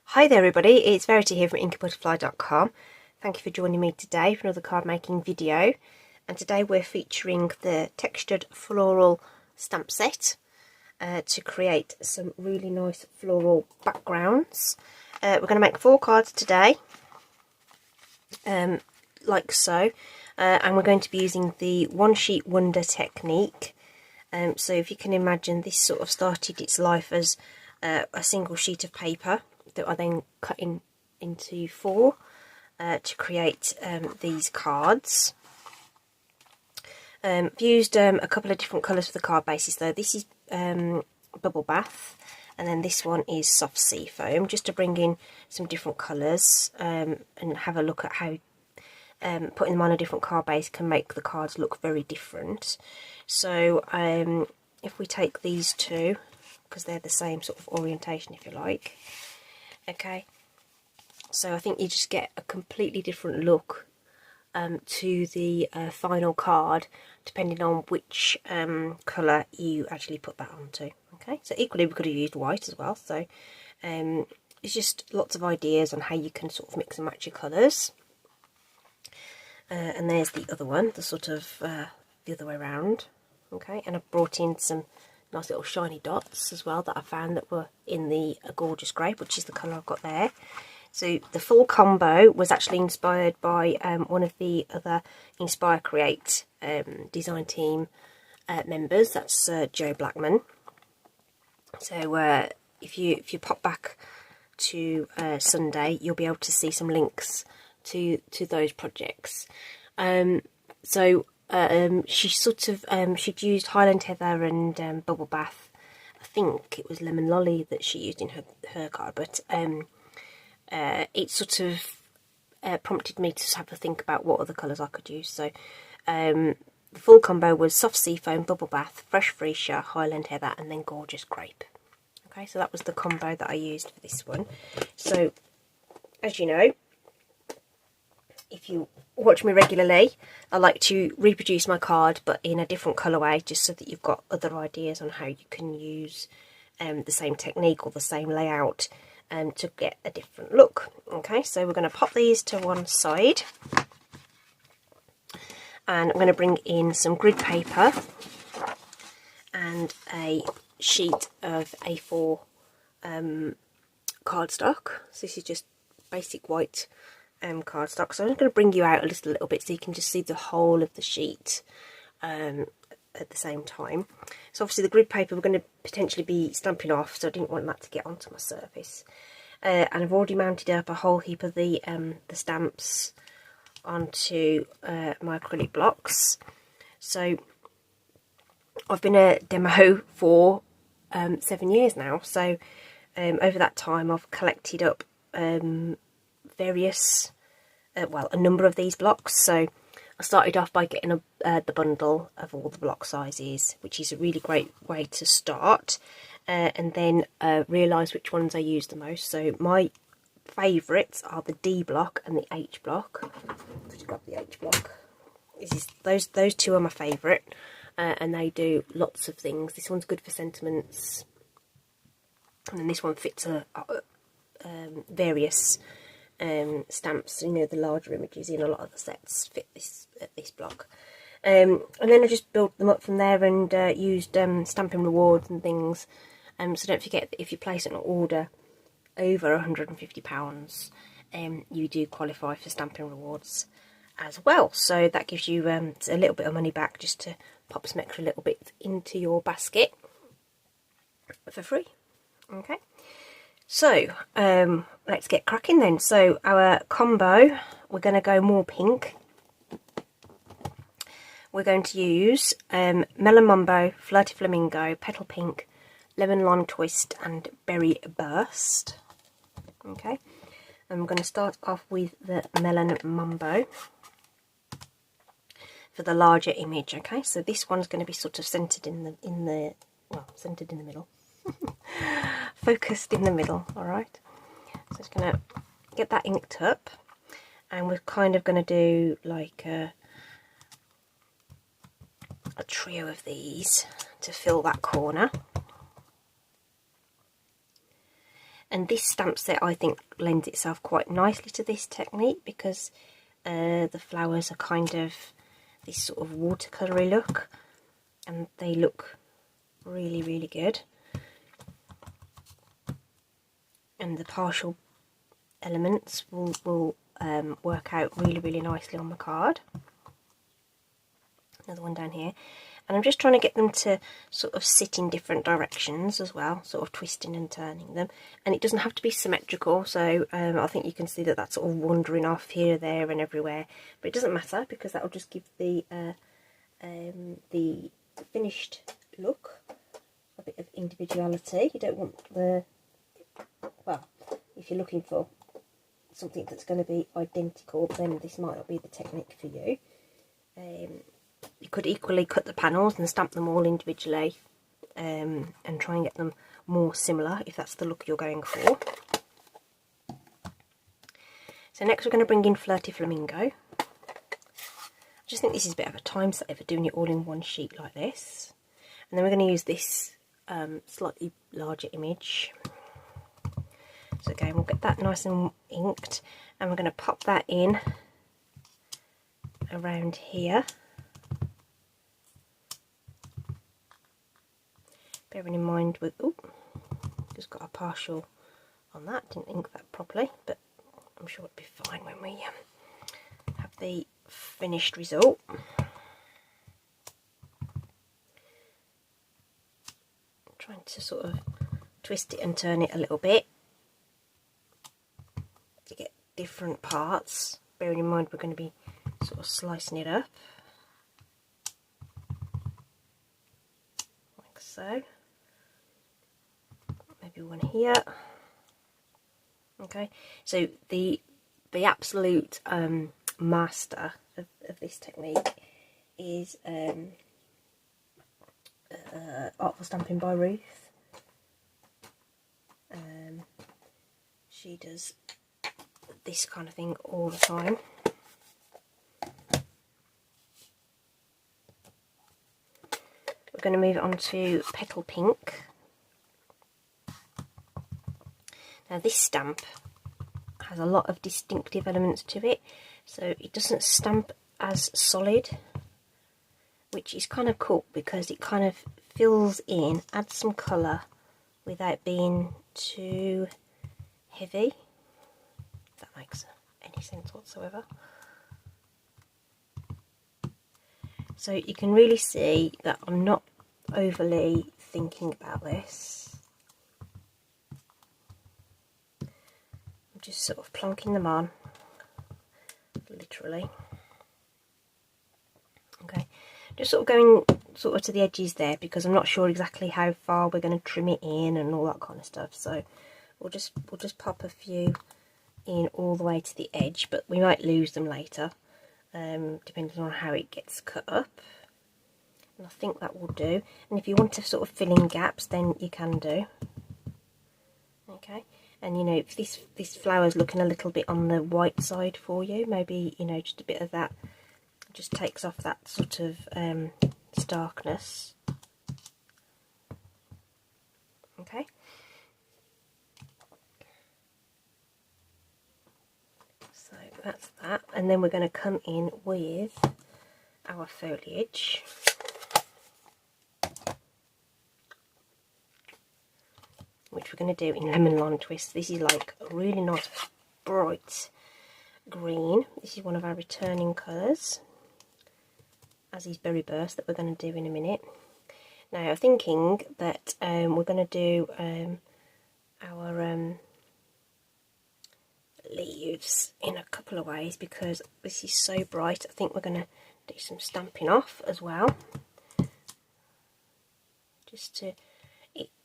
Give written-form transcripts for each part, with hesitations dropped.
Hi there everybody, it's Verity here from inkybutterfly.com. Thank you for joining me today for another card making video. And today we're featuring the textured floral stamp set to create some really nice floral backgrounds. We're going to make 4 cards today, like so, and we're going to be using the one sheet wonder technique. So if you can imagine, this sort of started its life as a single sheet of paper that I then cut into 4 to create these cards. I've used a couple of different colours for the card bases though. This is Bubble Bath, and then this one is Soft Sea Foam, just to bring in some different colours and have a look at how putting them on a different card base can make the cards look very different. So if we take these two, because they're the same sort of orientation if you like. Okay, so I think you just get a completely different look to the final card depending on which colour you actually put that onto. Okay, so equally we could have used white as well, so it's just lots of ideas on how you can sort of mix and match your colours. And there's the other one, the sort of the other way around. Okay, and I've brought in some nice little shiny dots as well that I found that were in the gorgeous grey, which is the colour I've got there. So the full combo was actually inspired by one of the other Inspire Create design team members. That's Joe Blackman. So if you pop back to Sunday, you'll be able to see some links to those projects. She sort of she'd used Highland Heather and Bubble Bath. I think it was Lemon Lolly that she used in her card, but it sort of prompted me to have a think about what other colours I could use. So the full combo was Soft Sea Foam, Bubble Bath, Fresh Freesia, Highland Heather, and then Gorgeous Grape. Okay, so that was the combo that I used for this one. So as you know, if you watch me regularly, I like to reproduce my card but in a different colourway, just so that you've got other ideas on how you can use the same technique or the same layout to get a different look. Okay, so we're going to pop these to one side, and I'm going to bring in some grid paper and a sheet of A4 cardstock. So this is just basic white cardstock. So I'm going to bring you out a little bit so you can just see the whole of the sheet at the same time. So obviously the grid paper we're going to potentially be stamping off, so I didn't want that to get onto my surface. And I've already mounted up a whole heap of the stamps onto my acrylic blocks. So I've been a demo for 7 years now, so over that time I've collected up various a number of these blocks. So I started off by getting the bundle of all the block sizes, which is a really great way to start, and then realise which ones I use the most. So my favourites are the D block and the H block. Just grab the H block. Those two are my favourite, and they do lots of things. This one's good for sentiments, and then this one fits various stamps. You know, the larger images in a lot of the sets fit this block, and then I just built them up from there and used Stampin' Rewards and things. So don't forget that if you place an order over £150, you do qualify for Stampin' Rewards as well. So that gives you a little bit of money back, just to pop some extra little bits into your basket for free. Okay. So let's get cracking then. So our combo, we're going to go more pink. We're going to use Melon Mumbo, Flirty Flamingo, Petal Pink, Lemon Lime Twist and Berry Burst. Okay, and we're going to start off with the Melon Mumbo for the larger image. Okay, so this one's going to be sort of centered in the centered in the middle. Focused in the middle. All right, so it's going to get that inked up, and we're kind of going to do like a trio of these to fill that corner. And this stamp set I think lends itself quite nicely to this technique because the flowers are kind of this sort of watercolory look, and they look really, really good. And the partial elements will work out really, really nicely on the card. Another one down here. And I'm just trying to get them to sort of sit in different directions as well, sort of twisting and turning them. And it doesn't have to be symmetrical, so I think you can see that that's sort of wandering off here, there and everywhere. But it doesn't matter because that will just give the finished look a bit of individuality. You don't want the, well, if you're looking for something that's going to be identical, then this might not be the technique for you. You could equally cut the panels and stamp them all individually and try and get them more similar if that's the look you're going for. So next we're going to bring in Flirty Flamingo. I just think this is a bit of a time saver doing it all in one sheet like this. And then we're going to use this slightly larger image. So again, we'll get that nice and inked, and we're going to pop that in around here. Bearing in mind with, just got a partial on that, didn't ink that properly, but I'm sure it'll be fine when we have the finished result. I'm trying to sort of twist it and turn it a little bit to get different parts. Bearing in mind we're going to be sort of slicing it up like so. Maybe one here. Okay, so the absolute master of this technique is Artful Stamping by Ruth. She does this kind of thing all the time. We're going to move on to Petal Pink. Now this stamp has a lot of distinctive elements to it, so it doesn't stamp as solid, which is kind of cool because it kind of fills in, adds some colour without being too heavy, if that makes any sense whatsoever. So you can really see that I'm not overly thinking about this. I'm just sort of plonking them on, literally. Okay, just sort of going sort of to the edges there because I'm not sure exactly how far we're going to trim it in and all that kind of stuff. So we'll just pop a few in all the way to the edge, but we might lose them later, depending on how it gets cut up. And I think that will do. And if you want to sort of fill in gaps, then you can do. Okay, and you know, if this flower's looking a little bit on the white side for you, maybe, you know, just a bit of that just takes off that sort of starkness. Okay. So that's that, and then we're going to come in with our foliage. Which we're going to do in Lemon Lime Twist. This is like a really nice bright green. This is one of our returning colours, as is Berry Burst, that we're going to do in a minute. Now I'm thinking that we're going to do our leaves in a couple of ways because this is so bright. I think we're going to do some stamping off as well, just to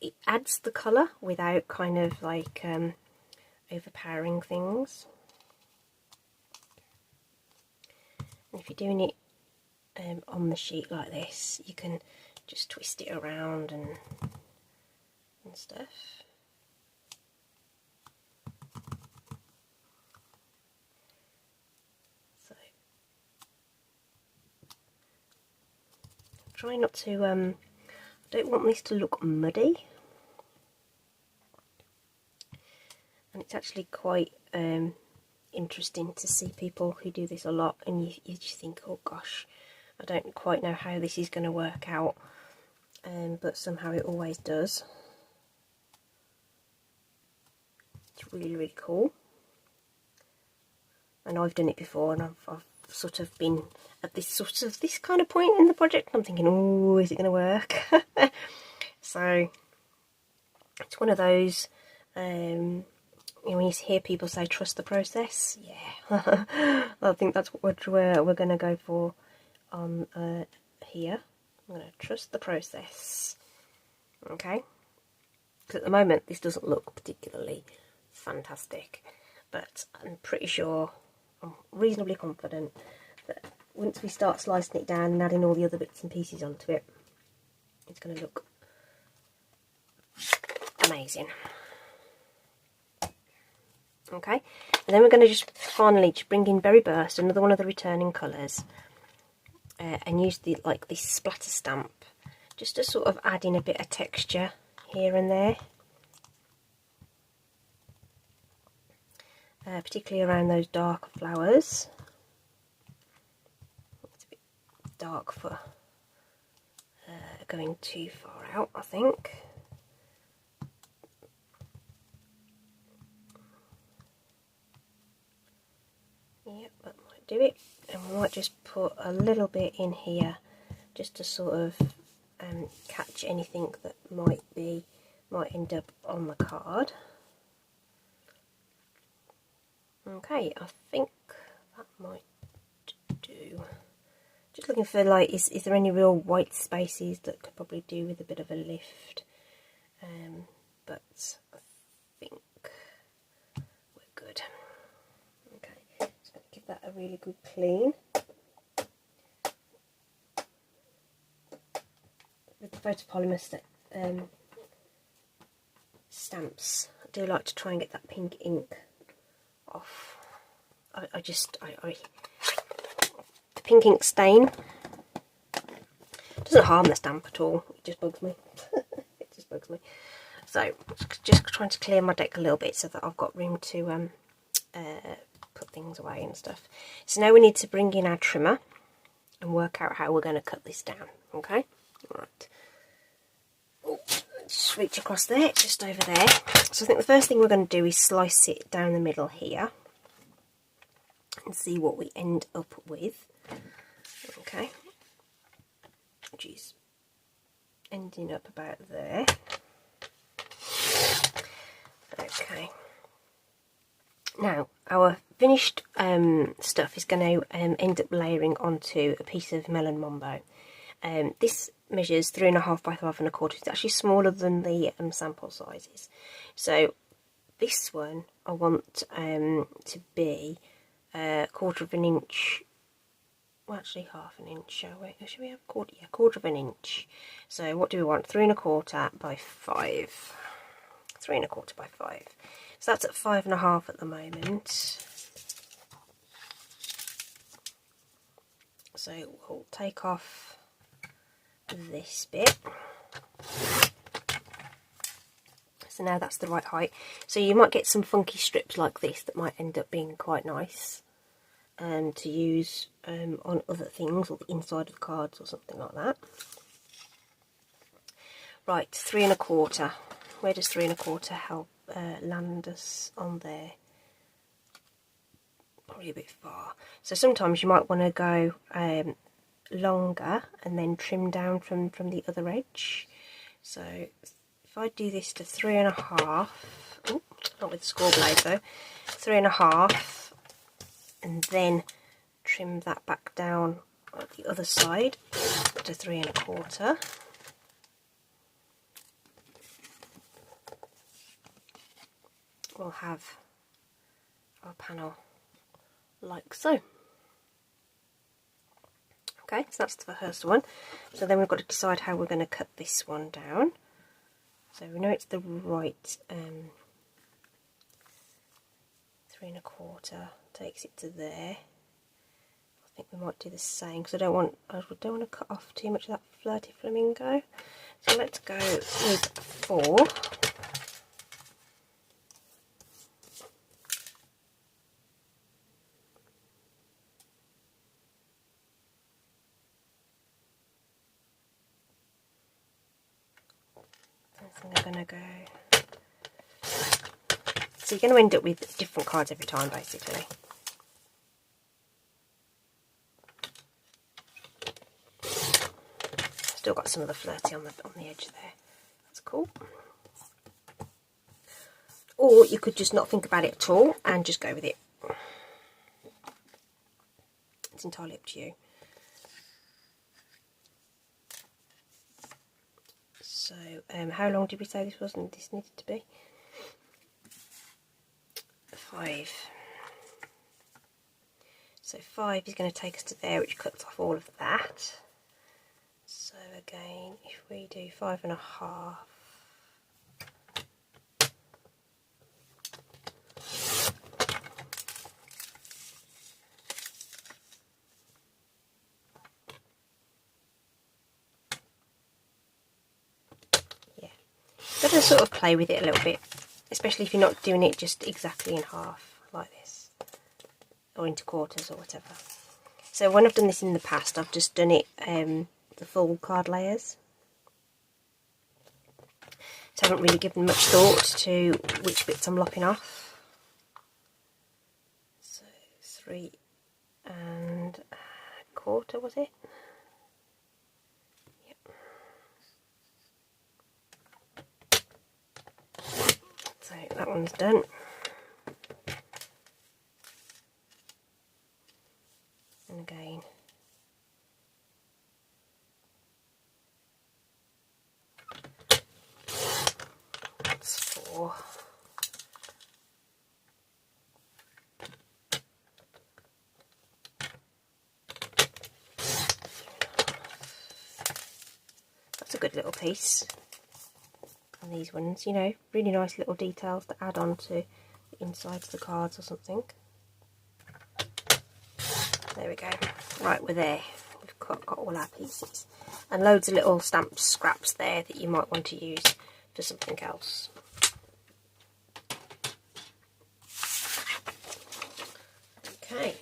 it adds the colour without kind of like overpowering things. And if you're doing it on the sheet like this, you can just twist it around and stuff. So try not to I don't want this to look muddy. and it's actually quite interesting to see people who do this a lot, and you just think, oh gosh, I don't quite know how this is going to work out, but somehow it always does. It's really, really cool. And I've done it before, and I've sort of been at this kind of point in the project. I'm thinking, oh, is it going to work? So it's one of those. You know, when you hear people say trust the process, yeah, I think that's what we're going to go for on here. I'm going to trust the process. Okay, because at the moment this doesn't look particularly fantastic, but I'm pretty sure, I'm reasonably confident that once we start slicing it down and adding all the other bits and pieces onto it, it's going to look amazing. Okay, and then we're going to just finally just bring in Berry Burst, another one of the returning colours, and use this splatter stamp just to sort of add in a bit of texture here and there, particularly around those dark flowers. It's a bit dark for going too far out, I think. Yep, that might do it. And we might just put a little bit in here just to sort of catch anything that might end up on the card. Okay, I think that might do. Just looking for, like, is there any real white spaces that could probably do with a bit of a lift, but I think we're good. Okay, just going to give that a really good clean. With the photopolymer stamps, I do like to try and get that pink ink off. The pink ink stain doesn't harm the stamp at all, it just bugs me. It just bugs me. So just trying to clear my deck a little bit so that I've got room to put things away and stuff. So now we need to bring in our trimmer and work out how we're going to cut this down. Okay, right. Just reach across there, just over there. So I think the first thing we're going to do is slice it down the middle here and see what we end up with. Okay, which is ending up about there. Okay, now our finished stuff is going to end up layering onto a piece of melon mambo. This measures 3.5 by 5.25. It's actually smaller than the sample sizes. So this one I want to be 1/4 of an inch. Well, actually 1/2 inch. Shall we have quarter? Yeah, 1/4 of an inch. So what do we want? 3.25 by 5. 3.25 by 5. So that's at 5.5 at the moment. So we'll take off this bit. So now that's the right height. So you might get some funky strips like this that might end up being quite nice to use on other things, or the inside of cards or something like that. Right, 3.25. Where does 3.25 help land us on there? Probably a bit far. So sometimes you might want to go longer and then trim down from the other edge. So if I do this to 3.5, oh, not with the score blade though, 3.5, and then trim that back down on the other side to 3.25. We'll have our panel like so. Okay, so that's the first one. So then we've got to decide how we're going to cut this one down. So we know it's the right 3.25 takes it to there. I think we might do the same because I don't want to cut off too much of that flirty flamingo. So let's go with 4. And I'm going to go... So you're going to end up with different cards every time, basically. Still got some of the flirty on the edge there. That's cool. Or you could just not think about it at all and just go with it. It's entirely up to you. So, how long did we say this wasn't? This needed to be 5. So 5 is going to take us to there, which cuts off all of that. So again, if we do 5.5, yeah, got to sort of play with it a little bit, especially if you're not doing it just exactly in half like this, or into quarters or whatever. So when I've done this in the past, I've just done it the full card layers. So I haven't really given much thought to which bits I'm lopping off. So 3 1/4 was it? Yep. So that one's done. And again, that's 4. That's a good little piece. And these ones, you know, really nice little details to add on to the insides of the cards or something. There we go. Right, we're there. We've got all our pieces. And loads of little stamp scraps there that you might want to use for something else. Okay.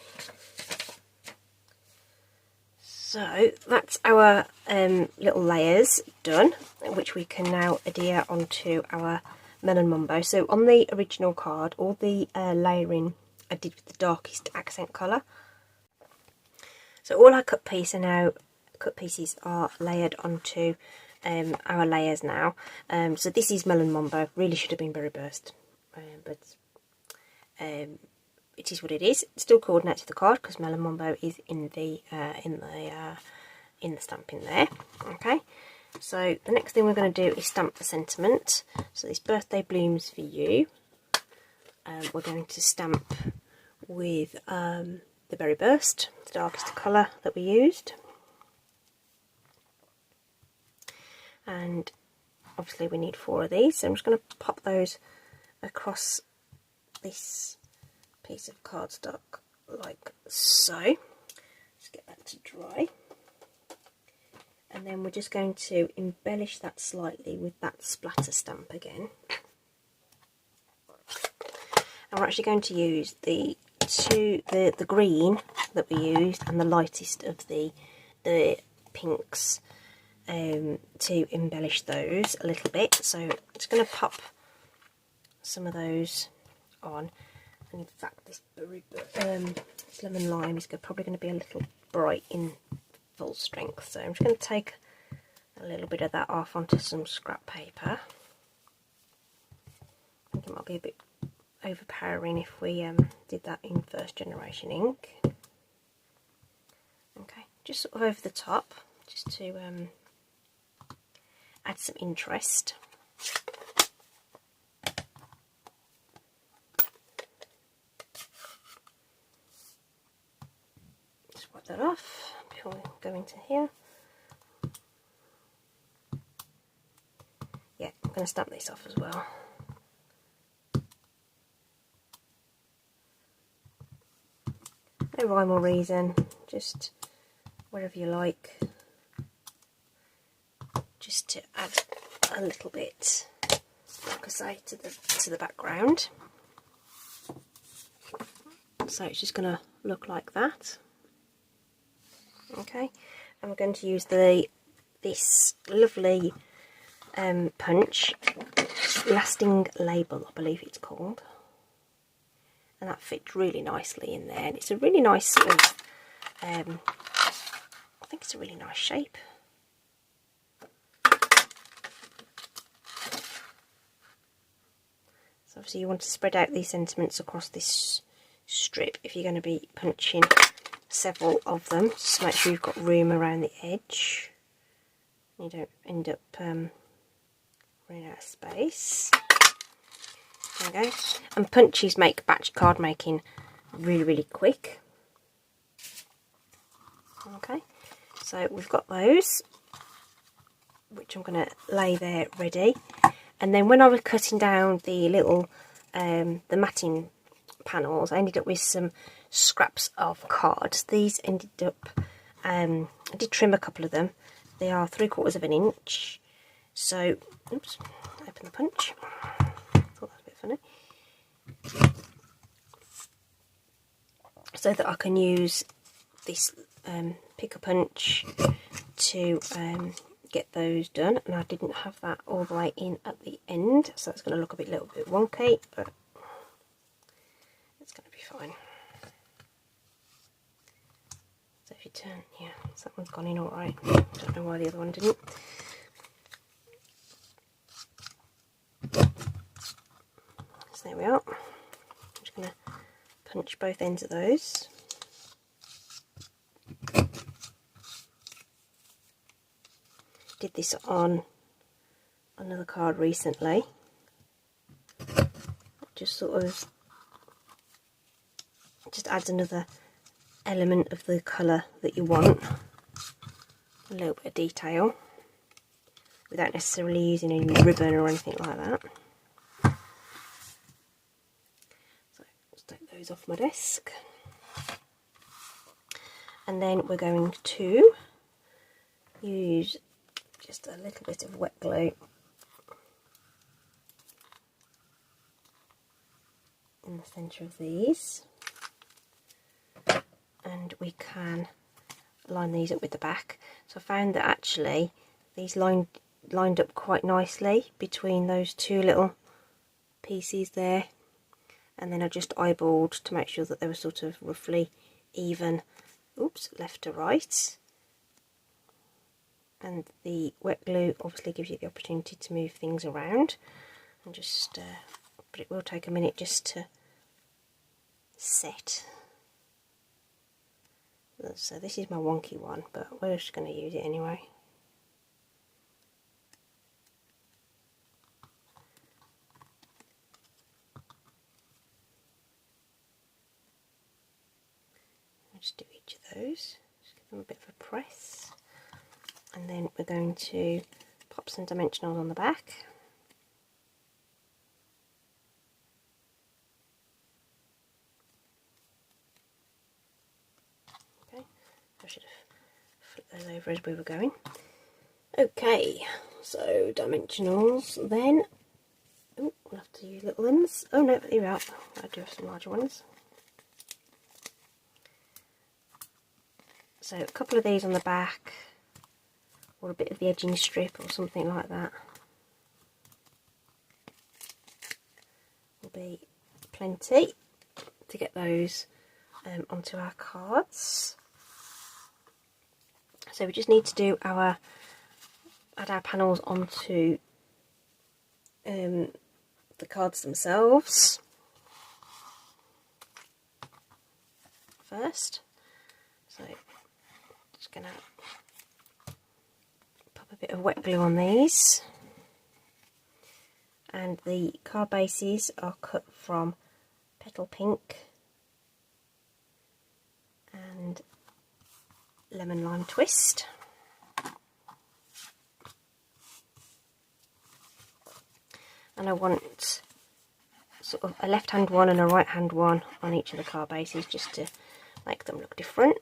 So that's our little layers done, which we can now adhere onto our Melon Mumbo. So on the original card, all the layering I did with the darkest accent colour. So all our cut pieces are layered onto our layers now. So this is Melon Mumbo. Really should have been berry burst, but it is what it is. It still coordinates to the card because Melon Mumbo is in the stamping there. Okay. So the next thing we're going to do is stamp the sentiment. So this birthday blooms for you. We're going to stamp with the Berry Burst, the darkest colour that we used. And obviously we need 4 of these, so I'm just going to pop those across this piece of cardstock like so. Just get that to dry. And then we're just going to embellish that slightly with that splatter stamp again. And we're actually going to use the green that we used and the lightest of the pinks to embellish those a little bit. So I'm just going to pop some of those on. And in fact, this lemon lime is probably going to be a little bright in full strength. So I'm just going to take a little bit of that off onto some scrap paper. I think it might be a bit overpowering if we did that in first generation ink. Okay, just sort of over the top, just to add some interest. Just wipe that off before we go into here. Yeah, I'm going to stamp this off as well. No rhyme or reason, just wherever you like, just to add a little bit, like I say, to the background. So it's just going to look like that. Okay, and we're going to use this lovely punch, Lasting Label I believe it's called, and that fits really nicely in there, and it's a really nice sort of, I think it's a really nice shape. So obviously you want to spread out these sentiments across this strip if you're going to be punching several of them, just make sure you've got room around the edge, you don't end up running out of space. There we go. And punches make batch card making really quick. Okay, so we've got those, which I'm going to lay there ready. And then when I was cutting down the little the matting panels, I ended up with some scraps of cards. These ended up, I did trim a couple of them. They are 3/4 of an inch. So, oops, open the punch. Thought that was a bit funny. So that I can use this picker punch to get those done, and I didn't have that all the way in at the end, so it's going to look a little bit wonky, but it's going to be fine. So if you turn, yeah, so that one's gone in alright. Don't know why the other one didn't. So there we are. I'm just going to punch both ends of those. Did this on another card recently. Just sort of just adds another element of the colour that you want. A little bit of detail without necessarily using any ribbon or anything like that. So let's take those off my desk. And then we're going to use just a little bit of wet glue in the centre of these, and we can line these up with the back. So I found that actually these lined up quite nicely between those two little pieces there, and then I just eyeballed to make sure that they were sort of roughly even, oops, left to right. And the wet glue obviously gives you the opportunity to move things around, and just but it will take a minute just to set. So this is my wonky one, but we're just going to use it anyway. I'll just do each of those, just give them a bit of a press. And then we're going to pop some dimensionals on the back. Okay, I should have flipped those over as we were going. Okay, so dimensionals then. Oh, we'll have to use little ones. Oh no, here we are. I do have some larger ones. So a couple of these on the back, or a bit of the edging strip or something like that will be plenty to get those onto our cards. So we just need to do add our panels onto the cards themselves first. So just gonna a bit of wet glue on these, and the card bases are cut from Petal Pink and Lemon Lime Twist. And I want sort of a left hand one and a right hand one on each of the card bases, just to make them look different.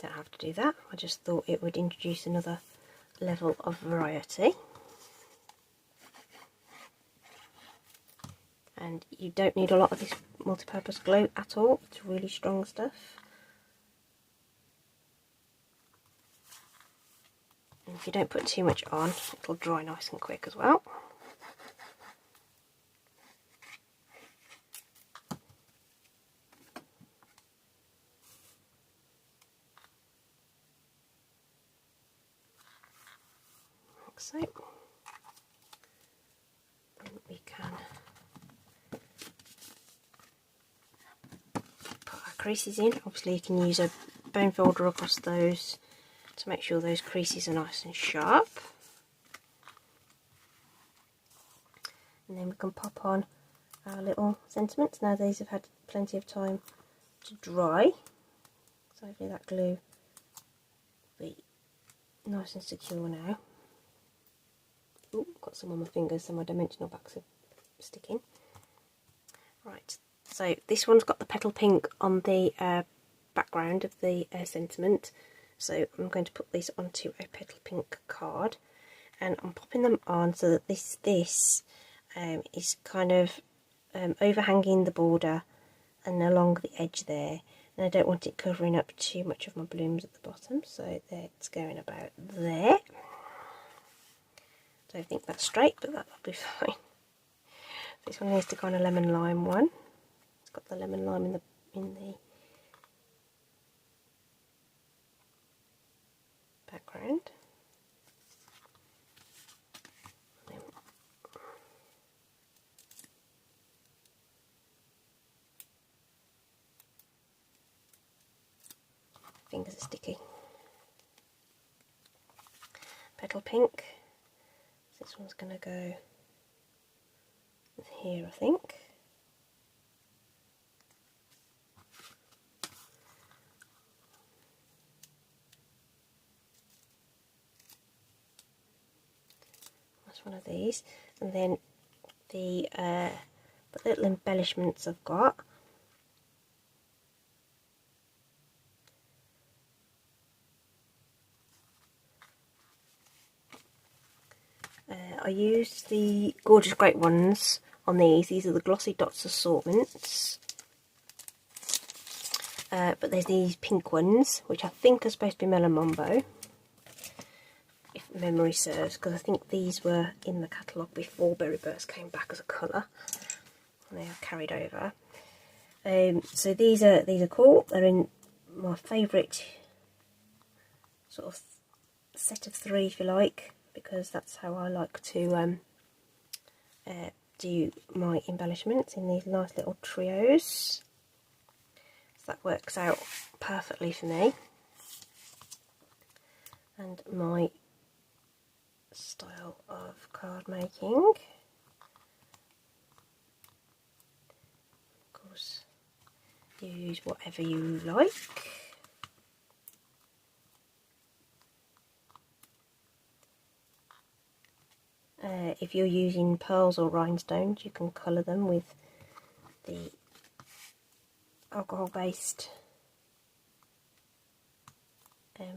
Don't have to do that, I just thought it would introduce another level of variety. And you don't need a lot of this multi-purpose glue at all, it's really strong stuff. if you don't put too much on, it'll dry nice and quick as well. Like so. Then we can put our creases in. Obviously you can use a bone folder across those to make sure those creases are nice and sharp. And then we can pop on our little sentiments. Now these have had plenty of time to dry, so hopefully that glue will be nice and secure now. Ooh, got some on my fingers, so my dimensional backs are sticking. Right, so this one's got the petal pink on the background of the sentiment, so I'm going to put these onto a petal pink card, and I'm popping them on so that this is kind of overhanging the border and along the edge there, and I don't want it covering up too much of my blooms at the bottom, so it's going about there. Don't think that's straight, but that'll be fine. This one needs to go on a lemon lime one. It's got the lemon lime in the background. Fingers are sticky. Petal pink. This one's going to go here, I think. That's one of these, and then the little embellishments I've got. I used the Gorgeous Great Ones on these. These are the Glossy Dots assortments. But there's these pink ones, which I think are supposed to be Melon Mambo, if memory serves, because I think these were in the catalogue before Berry Burst came back as a colour. They are carried over. So these are cool. They're in my favourite sort of set of 3, if you like, because that's how I like to do my embellishments, in these nice little trios. So that works out perfectly for me and my style of card making. Of course, you use whatever you like. If you're using pearls or rhinestones, you can colour them with the alcohol-based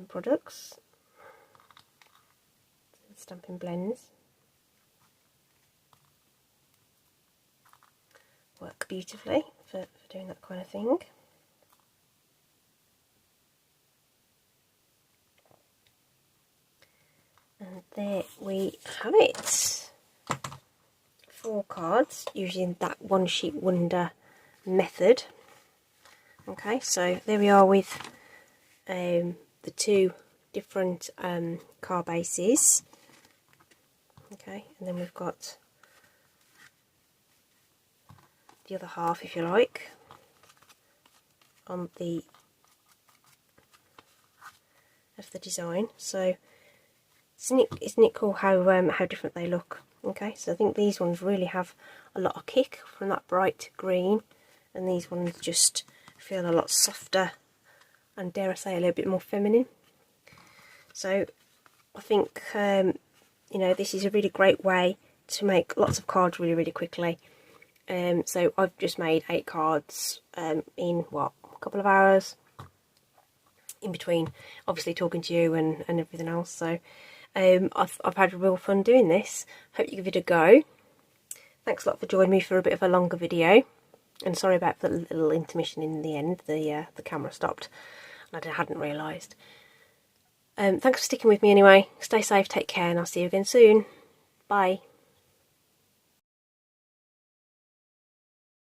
products, Stampin' Blends. Work beautifully for doing that kind of thing. And there we have it. 4 cards using that one sheet wonder method. Okay, so there we are with the 2 different card bases. Okay, and then we've got the other half, if you like, on the of the design. So isn't it cool how different they look? Okay, so I think these ones really have a lot of kick from that bright green, and these ones just feel a lot softer and, dare I say, a little bit more feminine. So I think you know, this is a really great way to make lots of cards really quickly. So I've just made 8 cards in what, a couple of hours, in between obviously talking to you and everything else. So I've had real fun doing this. Hope you give it a go. Thanks a lot for joining me for a bit of a longer video, and sorry about the little intermission in the end. The camera stopped and I hadn't realised. Thanks for sticking with me anyway. Stay safe, take care, and I'll see you again soon. Bye.